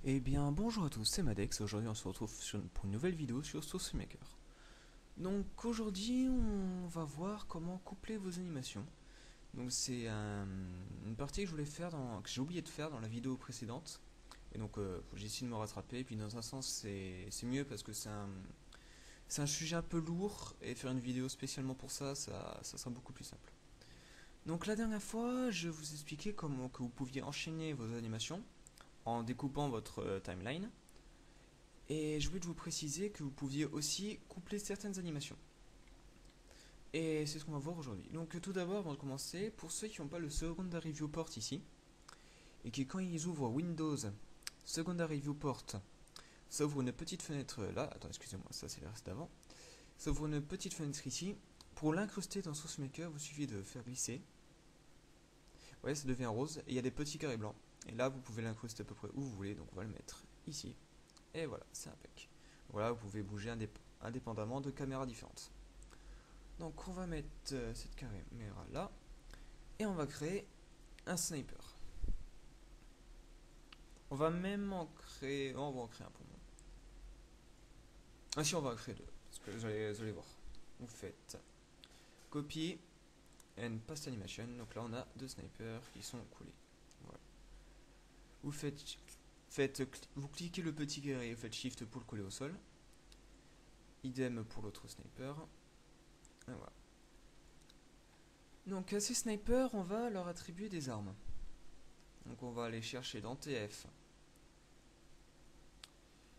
Eh bien bonjour à tous, c'est Madex, aujourd'hui on se retrouve pour une nouvelle vidéo sur Source Maker. Donc aujourd'hui on va voir comment coupler vos animations. Donc c'est une partie que je voulais faire, que j'ai oublié de faire dans la vidéo précédente. Et donc j'ai essayé de me rattraper, et puis dans un sens c'est mieux parce que c'est un sujet un peu lourd, et faire une vidéo spécialement pour ça sera beaucoup plus simple. Donc la dernière fois je vous expliquais comment que vous pouviez enchaîner vos animations en découpant votre timeline. Et je voulais vous préciser que vous pouviez aussi coupler certaines animations. Et c'est ce qu'on va voir aujourd'hui. Donc tout d'abord, avant de commencer, pour ceux qui n'ont pas le Secondary Viewport ici, et qui quand ils ouvrent Windows Secondary Viewport, s'ouvre une petite fenêtre là, attends excusez-moi, ça c'est le reste d'avant, s'ouvre une petite fenêtre ici, pour l'incruster dans SourceMaker, vous suffit de faire glisser, vous voyez ça devient rose, et il y a des petits carrés blancs, et là vous pouvez l'incruster à peu près où vous voulez, donc on va le mettre ici, et voilà, c'est impec. Voilà, vous pouvez bouger indépendamment de caméras différentes. Donc on va mettre cette caméra là et on va créer un sniper. On va même en créer, on va en créer un pour moi. Ah si, on va en créer deux parce que vous allez voir. Vous faites copy and paste animation. Donc là on a deux snipers qui sont coulés. Voilà. Vous cliquez le petit carré et faites shift pour le coller au sol. Idem pour l'autre sniper. Et voilà. Donc à ces snipers, on va leur attribuer des armes. Donc on va aller chercher dans TF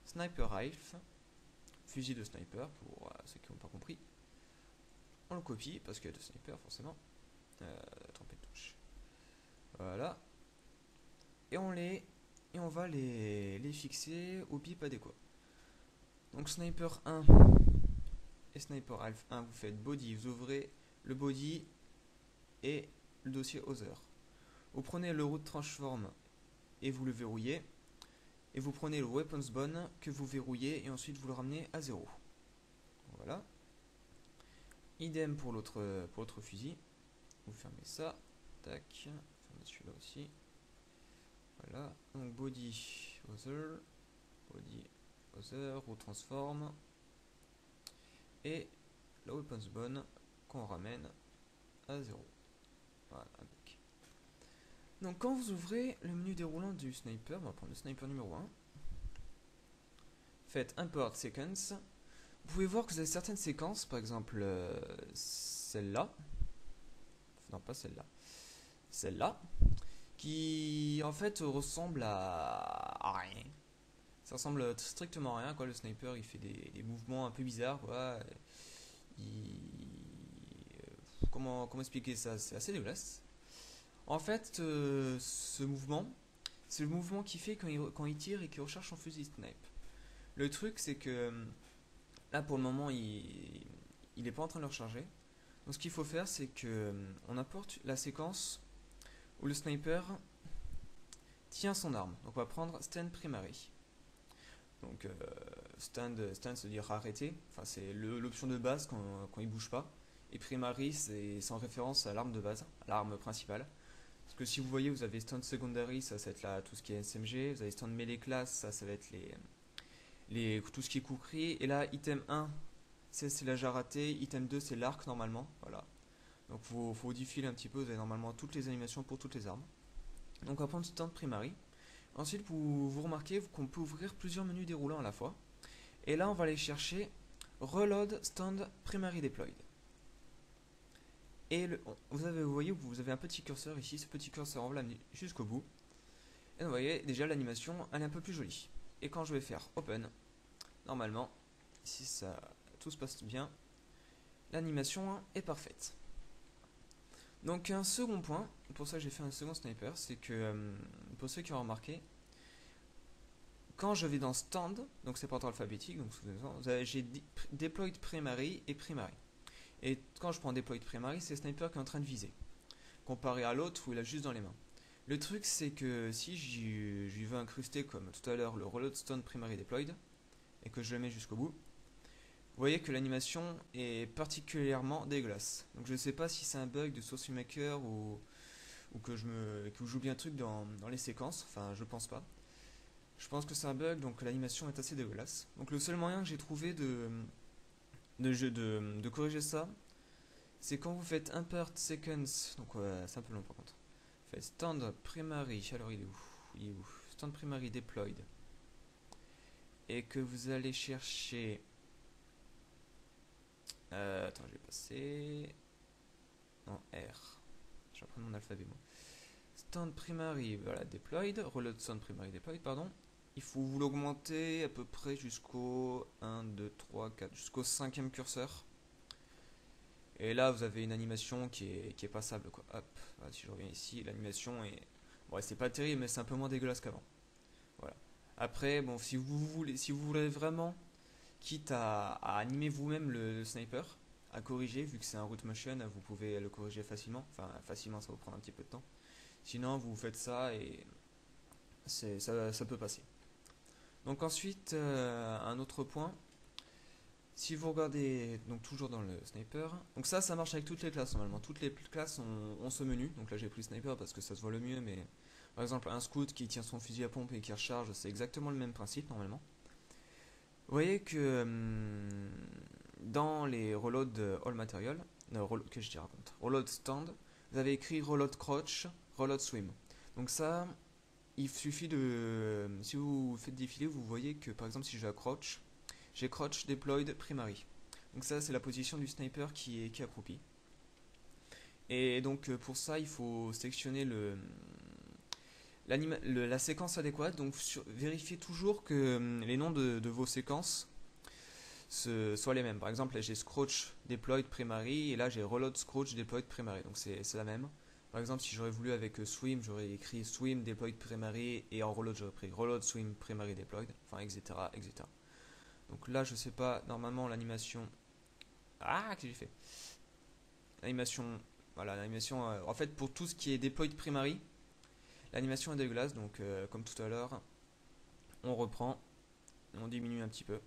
Sniper Rifle, fusil de sniper pour ceux qui n'ont pas compris. On le copie parce qu'il y a deux snipers forcément. Tromper de touche. Voilà. Et on va les fixer au bip adéquat. Donc sniper 1 et sniper Rifle 1, vous faites body, vous ouvrez le body et le dossier Other. Vous prenez le root transform et vous le verrouillez. Et vous prenez le weapons bone que vous verrouillez et ensuite vous le ramenez à 0. Voilà. Idem pour l'autre fusil. Vous fermez ça. Tac. Fermez celui-là aussi. Voilà. Donc body other. Body other. Root transform. Et la weapons bone qu'on ramène à 0. Voilà. Donc quand vous ouvrez le menu déroulant du sniper, on va prendre le sniper numéro 1. Faites import sequence. Vous pouvez voir que vous avez certaines séquences, par exemple celle-là, non pas celle-là, celle-là, qui en fait ressemble à rien. Ça ressemble strictement à rien, quoi. Le sniper il fait des mouvements un peu bizarres, quoi. Comment expliquer ça? C'est assez dégueulasse. En fait, ce mouvement, c'est le mouvement qu'il fait quand il tire et qu'il recherche son fusil snipe. Le truc, c'est que là pour le moment il n'est pas en train de le recharger. Donc ce qu'il faut faire, c'est que on apporte la séquence où le sniper tient son arme. Donc on va prendre stand primary. Donc stand se dire arrêter, enfin c'est l'option de base quand il bouge pas. Et primary c'est en référence à l'arme de base, à l'arme principale. Parce que si vous voyez, vous avez stand secondary, ça va être là tout ce qui est SMG. Vous avez stand melee class, ça va être tout ce qui est kukri. Et là item 1 c'est la jarate, item 2 c'est l'arc normalement, voilà. Donc faut défiler un petit peu, vous avez normalement toutes les animations pour toutes les armes. Donc on va prendre stand primary. Ensuite vous remarquez qu'on peut ouvrir plusieurs menus déroulants à la fois. Et là on va aller chercher reload stand primary deployed. Et vous voyez, vous avez un petit curseur ici, ce petit curseur on va l'amener jusqu'au bout. Et vous voyez déjà l'animation elle est un peu plus jolie. Et quand je vais faire open, normalement, si tout se passe bien, l'animation est parfaite. Donc un second point, pour ça j'ai fait un second sniper, c'est que pour ceux qui ont remarqué, quand je vais dans stand, donc c'est par ordre alphabétique, donc j'ai deployed primary et primary. Et quand je prends deployed primary, c'est sniper qui est en train de viser, comparé à l'autre où il a juste dans les mains. Le truc c'est que si j'y veux incruster comme tout à l'heure le reload stand primary deployed, et que je le mets jusqu'au bout, vous voyez que l'animation est particulièrement dégueulasse. Donc je ne sais pas si c'est un bug de SourceMaker ou que j'oublie un truc dans les séquences. Enfin, je pense pas. Je pense que c'est un bug, donc l'animation est assez dégueulasse. Donc le seul moyen que j'ai trouvé de corriger ça, c'est quand vous faites import seconds, donc c'est un peu long par contre. Vous faites stand primary, alors il est où? Il est où? Stand primary deployed. Et que vous allez chercher... attends, je vais passer... Non, R. Je vais prendre mon alphabet, moi. Stand primary, voilà, deployed. Reload stand primary deployed, pardon. Il faut vous l'augmenter à peu près jusqu'au 1, 2, 3, 4, jusqu'au 5e curseur. Et là, vous avez une animation qui est passable, quoi. Hop, voilà, si je reviens ici, l'animation est... Bon, c'est pas terrible, mais c'est un peu moins dégueulasse qu'avant. Voilà. Après, bon, si vous voulez vraiment, quitte à animer vous-même le sniper, à corriger, vu que c'est un root motion, vous pouvez le corriger facilement. Enfin, facilement, ça va vous prendre un petit peu de temps. Sinon, vous faites ça et ça peut passer. Donc ensuite, un autre point, si vous regardez, donc toujours dans le sniper, donc ça marche avec toutes les classes normalement. Toutes les classes ont ce menu. Donc là j'ai pris sniper parce que ça se voit le mieux, mais par exemple un scout qui tient son fusil à pompe et qui recharge, c'est exactement le même principe normalement. Vous voyez que dans les reload all material, que je raconte, reload stand, vous avez écrit reload crouch, reload swim. Donc ça, il suffit de, si vous faites défiler, vous voyez que par exemple si je vais à crouch, j'ai crouch deployed primary. Donc ça c'est la position du sniper qui est accroupi. Et donc pour ça il faut sélectionner la séquence adéquate. Donc vérifiez toujours que les noms de vos séquences soient les mêmes. Par exemple là j'ai Scrouch Deployed Primary et là j'ai Reload Scrouch Deployed Primary. Donc c'est la même. Par exemple si j'aurais voulu avec Swim, j'aurais écrit Swim Deployed Primary et en Reload j'aurais pris Reload Swim Primary Deployed. Enfin etc. etc. Donc là je sais pas, normalement l'animation... Ah, qu'est-ce que j'ai fait? L'animation... Voilà, l'animation... en fait pour tout ce qui est Deployed Primary, l'animation est dégueulasse. Donc comme tout à l'heure, on reprend, on diminue un petit peu.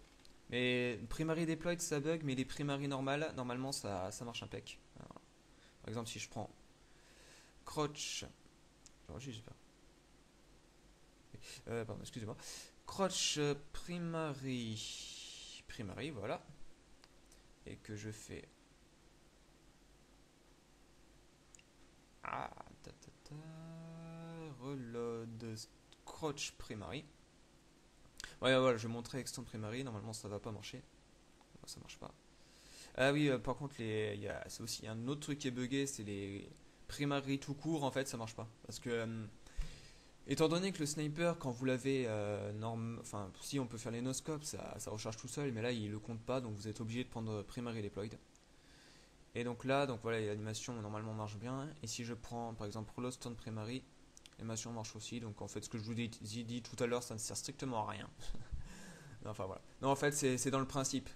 Mais primary deployed ça bug, mais les primary normales, normalement ça marche impec. Alors, par exemple, si je prends Crouch, j'espère. Pardon, excusez-moi. Crouch primary, voilà. Et que je fais. Ah, reload Crouch primary. Ouais, voilà, je vais montrer extend primary. Normalement, ça va pas marcher. Ça marche pas. Ah oui, par contre, c'est aussi un autre truc qui est buggé, c'est les primary tout court. En fait, ça marche pas parce que étant donné que le sniper, quand vous l'avez enfin, si on peut faire les no-scopes, ça recharge tout seul, mais là il le compte pas, donc vous êtes obligé de prendre primary deployed. Et donc là, donc voilà, l'animation normalement marche bien. Et si je prends par exemple reload stand primary, l'animation marche aussi. Donc en fait, ce que je vous ai dit tout à l'heure, ça ne sert strictement à rien. Enfin voilà. Non, en fait, c'est dans le principe.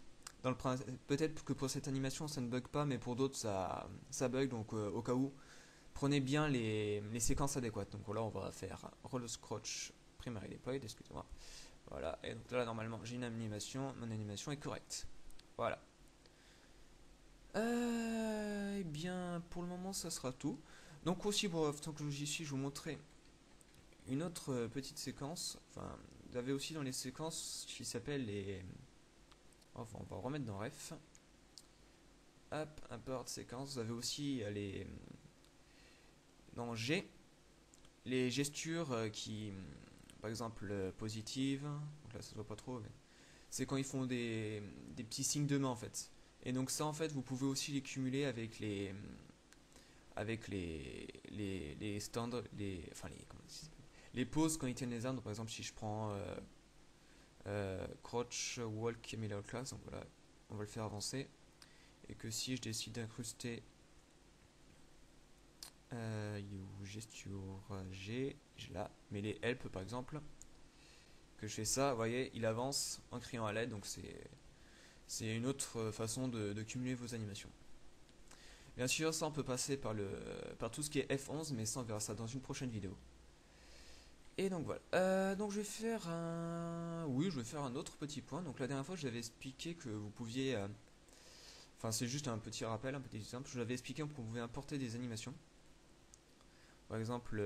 Peut-être que pour cette animation ça ne bug pas, mais pour d'autres ça bug. Donc au cas où, prenez bien les séquences adéquates. Donc là, on va faire roll scratch primary deployed, excusez-moi. Voilà, et donc là, normalement, j'ai une animation, mon animation est correcte. Voilà. Eh bien, pour le moment, ça sera tout. Donc aussi, bon, tant que j'y suis, je vous montrer une autre petite séquence. Enfin, vous avez aussi dans les séquences qui s'appellent les... Enfin, on va remettre dans ref. Hop, import séquence. Vous avez aussi les... Dans G, les gestures qui, par exemple, positives, donc là ça se voit pas trop, mais c'est quand ils font des petits signes de main en fait. Et donc ça en fait vous pouvez aussi les cumuler avec les stands, enfin les poses quand ils tiennent les armes. Donc, par exemple si je prends crouch walk middle class, donc voilà, on va le faire avancer. Et que si je décide d'incruster gesture G, là, mais les help par exemple, que je fais ça, vous voyez, il avance en criant à l'aide, donc c'est une autre façon de cumuler vos animations. Bien sûr, ça on peut passer par tout ce qui est F11, mais ça on verra ça dans une prochaine vidéo. Et donc voilà. Donc je vais faire un autre petit point. Donc la dernière fois, je vous avais expliqué que vous pouviez, enfin c'est juste un petit rappel, un petit exemple. Je vous avais expliqué qu'on pouvait importer des animations. par exemple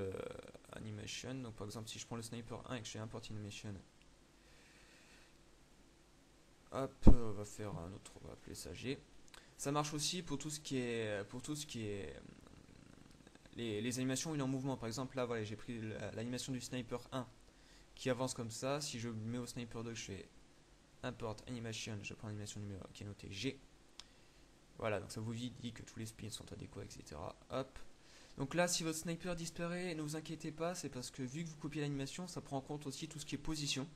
animation. Donc par exemple si je prends le sniper 1 et que je fais import animation, hop, on va faire un autre, on va appeler ça G. Ça marche aussi pour tout ce qui est les animations où il est en mouvement. Par exemple là voilà, j'ai pris l'animation du sniper 1 qui avance comme ça. Si je mets au sniper 2, je fais import animation, je prends l'animation numéro qui est notée G. Voilà, donc ça vous dit que tous les spins sont adéquats, etc. Hop. Donc là, si votre sniper disparaît, ne vous inquiétez pas, c'est parce que vu que vous copiez l'animation, ça prend en compte aussi tout ce qui est position.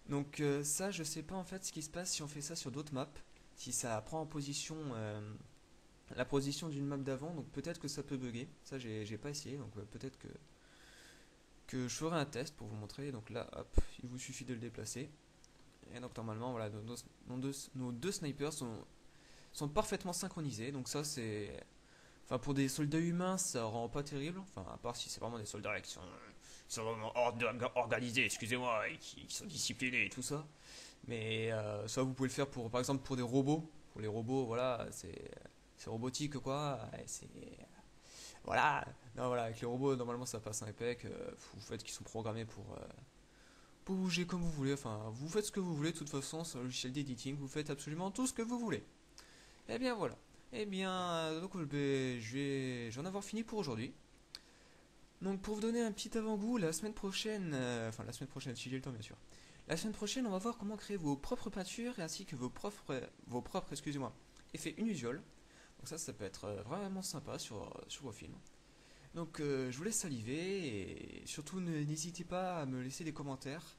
Donc ça, je sais pas en fait ce qui se passe si on fait ça sur d'autres maps. Si ça prend en position la position d'une map d'avant, donc peut-être que ça peut bugger. Ça, j'ai pas essayé, donc peut-être que je ferai un test pour vous montrer. Donc là, hop, il vous suffit de le déplacer. Et donc normalement, voilà, nos deux snipers sont parfaitement synchronisés. Donc ça, c'est... Enfin, pour des soldats humains, ça rend pas terrible. Enfin, à part si c'est vraiment des soldats qui sont vraiment organisés, excusez-moi, et qui sont disciplinés et tout ça. Mais ça, vous pouvez le faire pour, par exemple, pour des robots. Pour les robots, voilà, c'est robotique, quoi. C'est... Voilà. Non, voilà, avec les robots, normalement, ça passe impec. Vous faites qu'ils sont programmés pour bouger comme vous voulez. Enfin, vous faites ce que vous voulez. De toute façon, sur le logiciel d'editing, vous faites absolument tout ce que vous voulez. Et bien, voilà. Eh bien, donc je vais en avoir fini pour aujourd'hui. Donc pour vous donner un petit avant-goût, la semaine prochaine, enfin la semaine prochaine si j'ai le temps bien sûr. La semaine prochaine, on va voir comment créer vos propres peintures ainsi que vos propres excusez-moi, effets inusuels. Donc ça peut être vraiment sympa sur vos films. Donc je vous laisse saliver et surtout n'hésitez pas à me laisser des commentaires,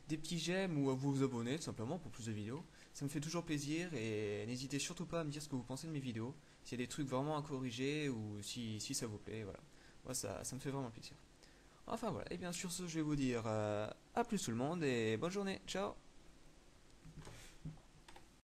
des petits j'aime ou à vous abonner tout simplement pour plus de vidéos. Ça me fait toujours plaisir et n'hésitez surtout pas à me dire ce que vous pensez de mes vidéos, s'il y a des trucs vraiment à corriger ou si ça vous plaît, voilà. Moi ça me fait vraiment plaisir. Enfin voilà, et bien sur ce je vais vous dire à plus tout le monde et bonne journée, ciao.